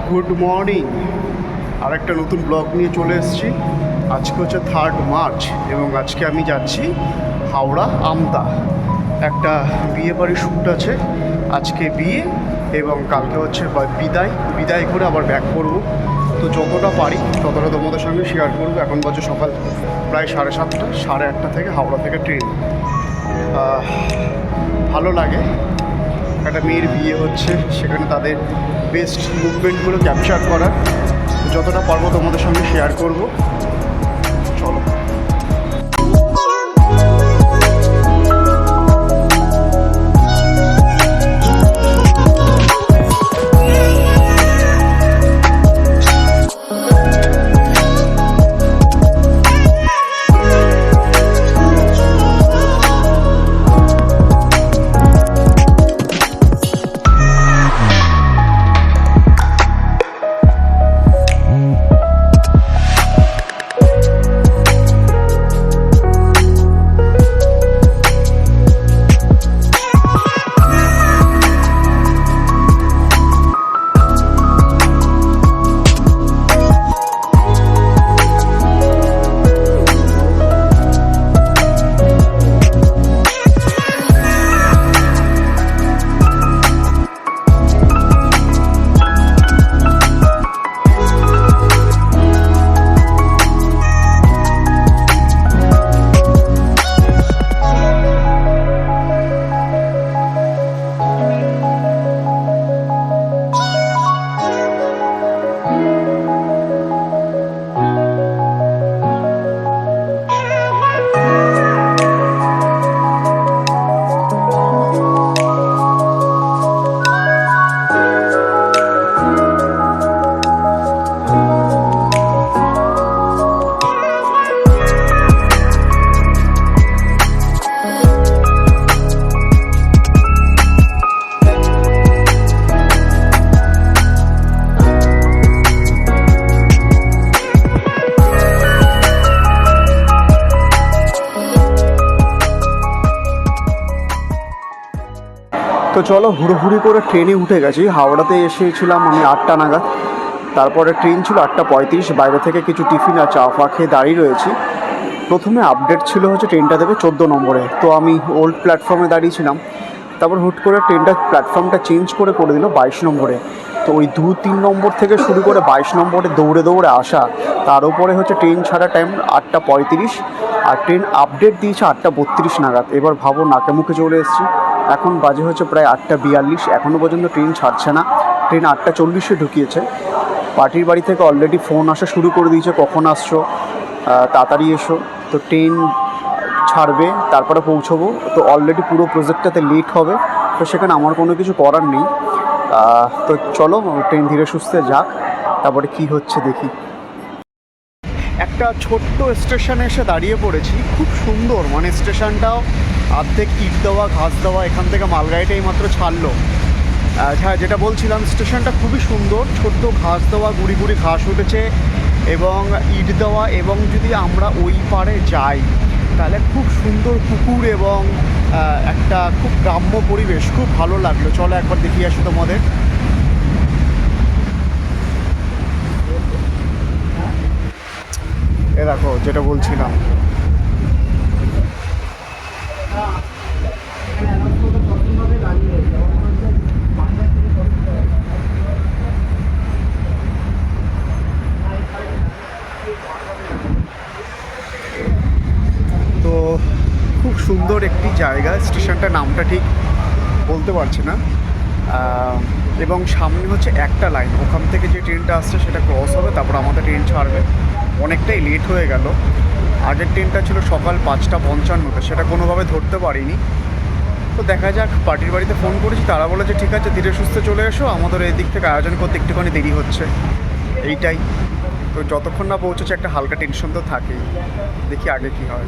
Good morning. আরেকটা নতুন blog নিয়ে চলে এসেছি। আজকে হচ্ছে 3 মার্চ এবং আজকে আমি যাচ্ছি হাওড়া আমতা। একটা বিয়ে বাড়ির শ্যুট আছে, আজকে বিয়ে এবং কালকে হচ্ছে বিদায় করে আবার ব্যাক করবো। তো যতটা পারি ততটা তোমাদের সঙ্গে শেয়ার করবো। এখন বাজে সকাল প্রায় 7:30, 8:30 থেকে হাওড়া থেকে ট্রেন। ভালো লাগে, একটা মেয়ের বিয়ে হচ্ছে, সেখানে তাদের বেস্ট মুভমেন্টগুলো ক্যাপচার করার। যতটা পারবো তোমাদের সঙ্গে শেয়ার করব। চলো। তো চলো, হুড়োহুড়ি করে ট্রেনে উঠে গেছি। হাওড়াতে এসেছিলাম আমি 8টা নাগাদ। তারপরে ট্রেন ছিল 8:35। বাইরে থেকে কিছু টিফিন আর চা ফা খেয়ে দাঁড়িয়ে রয়েছি। প্রথমে আপডেট ছিল হচ্ছে ট্রেনটা দেবে 14 নম্বরে। তো আমি ওল্ড প্ল্যাটফর্মে দাঁড়িয়েছিলাম। তারপর হুট করে প্ল্যাটফর্মটা চেঞ্জ করে দিল 22 নম্বরে। তো ওই 2-3 নম্বর থেকে শুরু করে 22 নম্বরে দৌড়ে আসা। তার উপরে হচ্ছে ট্রেন ছাড়া টাইম 8:35 আর ট্রেন আপডেট দিয়েছে 8:32 নাগাদ। এবার ভাবো, নাকে মুখে চলে এসেছি। এখন বাজে হচ্ছে প্রায় 8:42। এখনও পর্যন্ত ট্রেন ছাড়ছে না। ট্রেন 8:40-এ ঢুকিয়েছে। পার্টির বাড়ি থেকে অলরেডি ফোন আসা শুরু করে দিয়েছে, কখন আসছো, তাড়াতাড়ি এসো। তো ট্রেন ছাড়বে, তারপরে পৌঁছবো। তো অলরেডি পুরো প্রজেক্টটাতে লেট হবে। তো সেখানে আমার কোনো কিছু করার নেই। তো চলো, ট্রেন ধীরে সুস্থে যাক, তারপরে কি হচ্ছে দেখি। একটা ছোট্ট স্টেশনে এসে দাঁড়িয়ে পড়েছি। খুব সুন্দর, মানে স্টেশনটাও অর্ধেক ইট দেওয়া, ঘাস দেওয়া। এখান থেকে মালগাড়িটাই মাত্র ছাড়লো। হ্যাঁ, যেটা বলছিলাম, স্টেশনটা খুবই সুন্দর। ছোট্ট ঘাস দেওয়া, গুড়ি গুড়ি ঘাস উঠেছে এবং ইট দেওয়া। এবং যদি আমরা ওই পারে যাই তাহলে খুব সুন্দর পুকুর এবং একটা খুব গ্রাম্য পরিবেশ। খুব ভালো লাগলো। চলো একবার দেখিয়ে আসি তোমাদের। এ দেখো, যেটা বলছিলাম, তো খুব সুন্দর একটি জায়গা। স্টেশনটার নামটা ঠিক বলতে পারছি না। এবং সামনে হচ্ছে একটা লাইন, ওখান থেকে যে ট্রেনটা আসছে সেটা ক্রস হবে, তারপর আমাদের ট্রেন ছাড়বে। অনেকটাই লেট হয়ে গেল। আগের ট্রেনটা ছিল সকাল 5:55-তে, সেটা কোনোভাবে ধরতে পারিনি। তো দেখা যাক। পার্টির বাড়িতে ফোন করেছি, তারা বলে যে ঠিক আছে, ধীরে সুস্থে চলে এসো, আমাদের এই দিক থেকে আয়োজন করতে একটুখানি দেরি হচ্ছে, এইটাই। তো যতক্ষণ না পৌঁছেছে একটা হালকা টেনশন তো থাকেই। দেখি আগে কি হয়।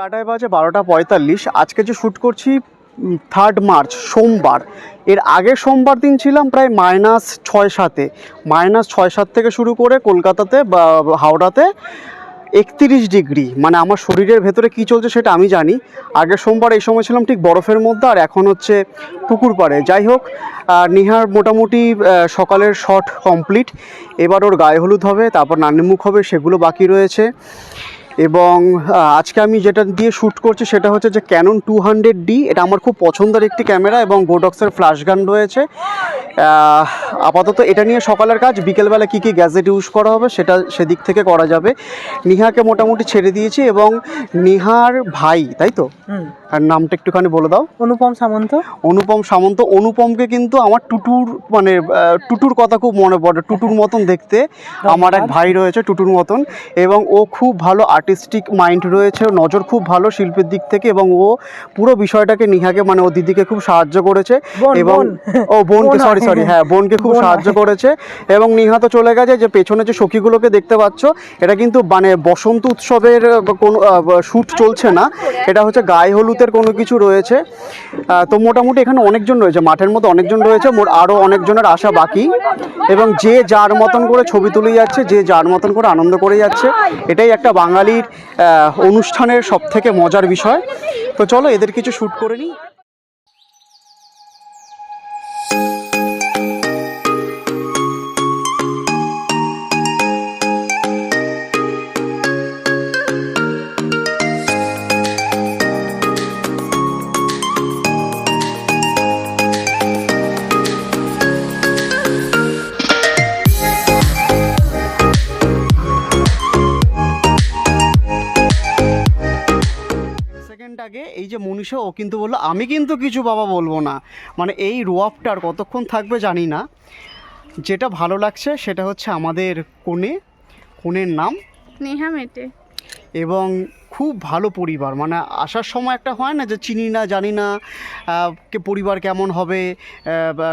কাটায় বাজে 12:45। আজকে যে শ্যুট করছি 3 মার্চ সোমবার। এর আগের সোমবার দিন ছিলাম প্রায় -6-7, -6-7 থেকে শুরু করে কলকাতাতে বা হাওড়াতে 31 ডিগ্রি। মানে আমার শরীরের ভেতরে কী চলছে সেটা আমি জানি। আগের সোমবার এই সময় ছিলাম ঠিক বরফের মধ্যে, আর এখন হচ্ছে পুকুর পাড়ে। যাই হোক, নিহার মোটামুটি সকালের শট কমপ্লিট। এবার ওর গায়ে হলুদ হবে, তারপর নান্নিমুখ হবে, সেগুলো বাকি রয়েছে। এবং আজকে আমি যেটা দিয়ে শ্যুট করছি সেটা হচ্ছে যে ক্যানন 200D। এটা আমার খুব পছন্দের একটি ক্যামেরা এবং গোডক্সের ফ্ল্যাশ গান রয়েছে। আপাতত এটা নিয়ে সকালের কাজ। বিকেলবেলা কী কী গ্যাজেট ইউজ করা হবে সেটা সেদিক থেকে করা যাবে। নিহাকে মোটামুটি ছেড়ে দিয়েছি, এবং নিহার ভাই, তাই তো, আর নামটা একটুখানি বলে দাও। অনুপম সামন্ত। অনুপম সামন্ত। অনুপমকে কিন্তু আমার টুটুর, মানে টুটুর কথা খুব মনে পড়ে। টুটুর মতন দেখতে আমার এক ভাই রয়েছে, টুটুর মতন। এবং ও খুব ভালো আর্টিস্টিক মাইন্ড রয়েছে, নজর খুব ভালো শিল্পের দিক থেকে। এবং ও পুরো বিষয়টাকে নিহাকে, মানে ও দিদিকে খুব সাহায্য করেছে। এবং ও বোনকে, সরি হ্যাঁ, বোনকে খুব সাহায্য করেছে। এবং নিহা তো চলে গেছে। যে পেছনে যে সখীগুলোকে দেখতে পাচ্ছ, এটা কিন্তু মানে বসন্ত উৎসবের কোনো শ্যুট চলছে না, এটা হচ্ছে গায়ে হলুদের কোনো কিছু রয়েছে। তো মোটামুটি এখানে অনেকজন রয়েছে, মাঠের মধ্যে অনেকজন রয়েছে, আরও অনেকজনের আসা বাকি। এবং যে যার মতন করে ছবি তুলে যাচ্ছে, যে যার মতন করে আনন্দ করে যাচ্ছে। এটাই একটা বাঙালির অনুষ্ঠানের সবথেকে মজার বিষয়। তো চলো এদের কিছু শ্যুট করে নিই। আগে এই যে মনীষা, ও কিন্তু বললো আমি কিন্তু কিছু বাবা বলবো না। মানে এই রোয়াপটার কতক্ষণ থাকবে জানি না। যেটা ভালো লাগছে সেটা হচ্ছে আমাদের কনের নাম নেহা মেটে, এবং খুব ভালো পরিবার। মানে আসার সময় একটা হয় না যে চিনি না জানি না কে পরিবার কেমন হবে,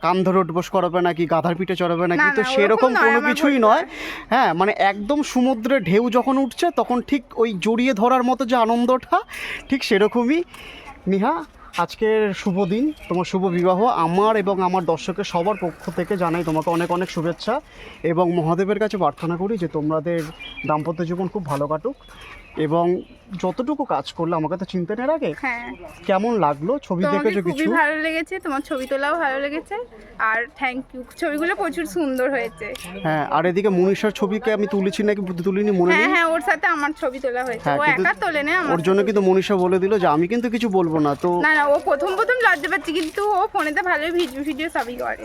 কান ধরে উঠবোস করাবে নাকি, গাধার পিঠে চড়াবে নাকি, তো সেরকম কোনো কিছুই নয়। হ্যাঁ, মানে একদম সমুদ্রের ঢেউ যখন উঠছে তখন ঠিক ওই জড়িয়ে ধরার মতো যে আনন্দটা, ঠিক সেরকমই। নিহা, আজকের শুভ দিন, তোমার শুভ বিবাহ। আমার এবং আমার দর্শকের সবার পক্ষ থেকে জানাই তোমাকে অনেক অনেক শুভেচ্ছা, এবং মহাদেবের কাছে প্রার্থনা করি যে তোমাদের দাম্পত্য জীবন খুব ভালো কাটুক। এবং যতটুকু কাজ করলে, আমাকে তো চিনতে নেই আগে, হ্যাঁ, কেমন লাগলো ছবি দেখেছো কিছু? খুবই ভালো লেগেছে, তোমার ছবি তোলাও ভালো লেগেছে, আর থ্যাংক ইউ, ছবিগুলো প্রচুর সুন্দর হয়েছে। হ্যাঁ, আর এদিকে মনীষার ছবিকে আমি তুলেছি নাকি তুলিনি মনে নেই। হ্যাঁ, ওর সাথে আমার ছবি তোলা হয়েছে, ও একা তোলে না, ওর জন্য কিন্তু মনীষা বলে দিল যে আমি কিন্তু কিছু বলবো না। তো না, ও প্রথম লজ্জা পাচ্ছে, কিন্তু ও ফোনেতে ভালোই ভিডিও সবই করে।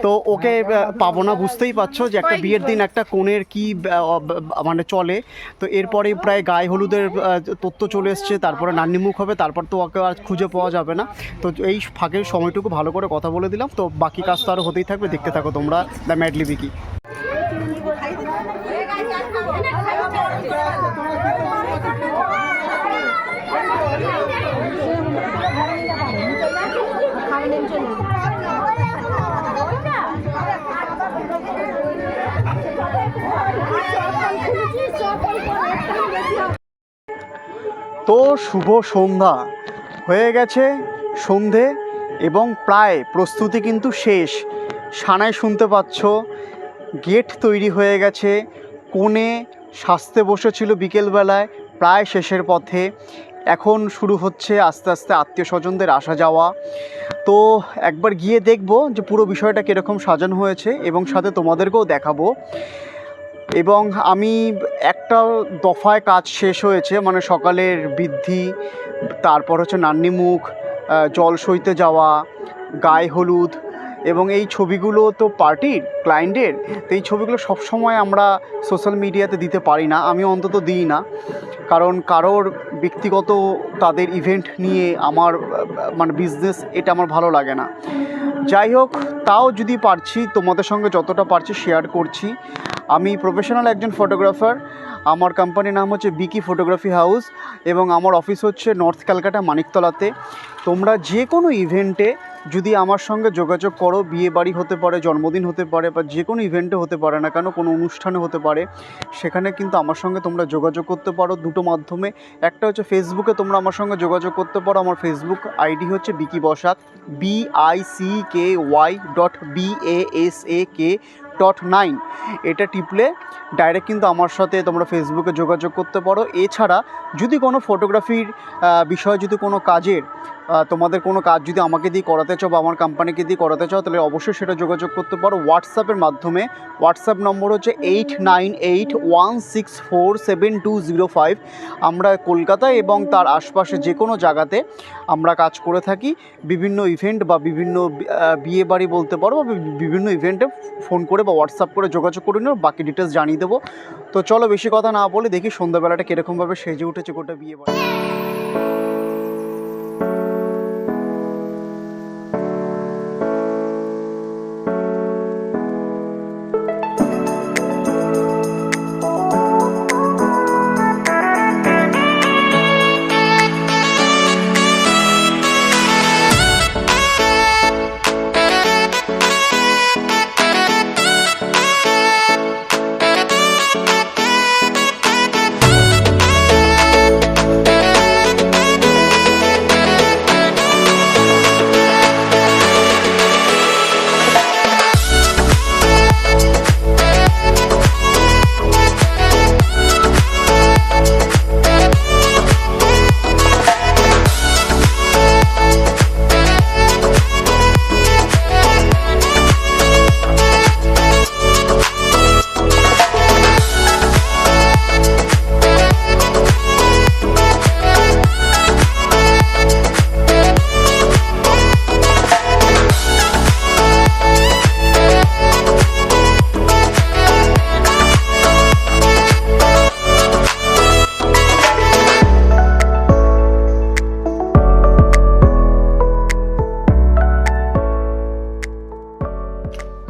তো ওকে পাবো না, বুঝতেই পারছো যে একটা বিয়ের দিন একটা কনের কি মানে চলে। তো এরপরে প্রায় গায়ে হলুদের তথ্য চলে এসছে, তারপরে নান্নিমুখ হবে, তারপর তো ওকে আর খুঁজে পাওয়া যাবে না। তো এই ফাঁকের সময়টুকু ভালো করে কথা বলে দিলাম। তো বাকি কাজ তো আরও হতেই থাকবে, দেখতে থাকো তোমরা দ্য ম্যাডলি বিকি। তো শুভ সন্ধ্যা হয়ে গেছে, সন্ধে, এবং প্রায় প্রস্তুতি কিন্তু শেষ। সানায় শুনতে পাচ্ছ গেট তৈরি হয়ে গেছে, কোণে সাজতে বসেছিল বিকেলবেলায়, প্রায় শেষের পথে। এখন শুরু হচ্ছে আস্তে আস্তে আত্মীয় স্বজনদের আসা যাওয়া। তো একবার গিয়ে দেখবো যে পুরো বিষয়টা কীরকম সাজানো হয়েছে, এবং সাথে তোমাদেরকেও দেখাবো। এবং আমি একটা দফায় কাজ শেষ হয়েছে, মানে সকালের বৃদ্ধি, তারপর হচ্ছে নান্নিমুখ, জল সইতে যাওয়া, গায়ে হলুদ, এবং এই ছবিগুলো তো পার্টির ক্লায়েন্টের। তো এই ছবিগুলো সবসময় আমরা সোশ্যাল মিডিয়াতে দিতে পারি না, আমি অন্তত দিই না, কারণ কারোর ব্যক্তিগত তাদের ইভেন্ট নিয়ে আমার মানে বিজনেস, এটা আমার ভালো লাগে না। যাই হোক, তাও যদি পারছি তোমাদের সঙ্গে যতটা পারছি শেয়ার করছি। আমি প্রফেশনাল একজন ফটোগ্রাফার, আমার কোম্পানির নাম হচ্ছে বিকি ফটোগ্রাফি হাউস, এবং আমার অফিস হচ্ছে নর্থ ক্যালকাটা মানিকতলাতে। তোমরা যে কোনো ইভেন্টে যদি আমার সঙ্গে যোগাযোগ করো, বিয়ে বাড়ি হতে পারে, জন্মদিন হতে পারে, বা যে কোনো ইভেন্টে হতে পারে না কেন, কোনো অনুষ্ঠানে হতে পারে, সেখানে কিন্তু আমার সঙ্গে তোমরা যোগাযোগ করতে পারো দুটো মাধ্যমে। একটা হচ্ছে ফেসবুকে তোমরা আমার সঙ্গে যোগাযোগ করতে পারো। আমার ফেসবুক আইডি হচ্ছে বিকি বসাক, BICKY.BASAK.9। এটা টিপলে ডাইরেক্ট কিন্তু আমার সাথে তোমরা ফেসবুকে যোগাযোগ করতে পারো। এছাড়া যদি কোনো ফটোগ্রাফির বিষয়ে, যদি কোনো কাজের তোমাদের কোনো কাজ যদি আমাকে দিয়ে করাতে চাও বা আমার কোম্পানিকে দিয়ে করাতে চাও, তাহলে অবশ্যই সেটা যোগাযোগ করতে পারো হোয়াটসঅ্যাপের মাধ্যমে। হোয়াটসঅ্যাপ নম্বর হচ্ছে 8981647205। আমরা কলকাতায় এবং তার আশপাশে যে কোনো জায়গাতে আমরা কাজ করে থাকি। বিভিন্ন ইভেন্ট বা বিভিন্ন বিয়ে বাড়ি বলতে পারো, বা বিভিন্ন ইভেন্টে ফোন করে বা হোয়াটসঅ্যাপ করে যোগাযোগ করে নিও, বাকি ডিটেলস জানিয়ে দেবো। তো চলো বেশি কথা না বলে দেখি সন্ধ্যাবেলাটা কীরকমভাবে সেজে উঠেছে গোটা বিয়ে বাড়ি।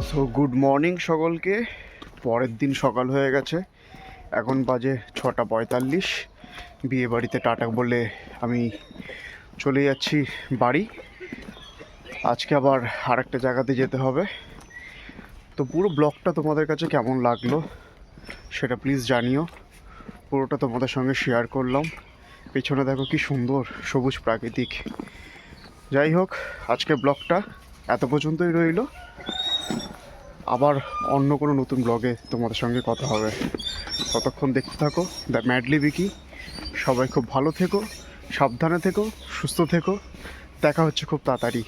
সো গুড মর্নিং সকলকে। পরের দিন সকাল হয়ে গেছে, এখন বাজে 6:45। বিয়ে বাড়িতে টাটা বলে আমি চলে যাচ্ছি বাড়ি। আজকে আবার আরেকটা জায়গাতে যেতে হবে। তো পুরো ব্লগটা তোমাদের কাছে কেমন লাগলো সেটা প্লিজ জানিও। পুরোটা তোমাদের সঙ্গে শেয়ার করলাম। পেছনে দেখো কি সুন্দর সবুজ প্রাকৃতিক। যাই হোক, আজকের ব্লগটা এত পর্যন্তই রইল। আবার অন্য কোনো নতুন ব্লগে তোমাদের সঙ্গে কথা হবে। ততক্ষণ দেখতে থাকো দ্য ম্যাডলি বিকি। সবাই খুব ভালো থেকো, সাবধানে থেকো, সুস্থ থেকো। দেখা হচ্ছে খুব তাড়াতাড়ি।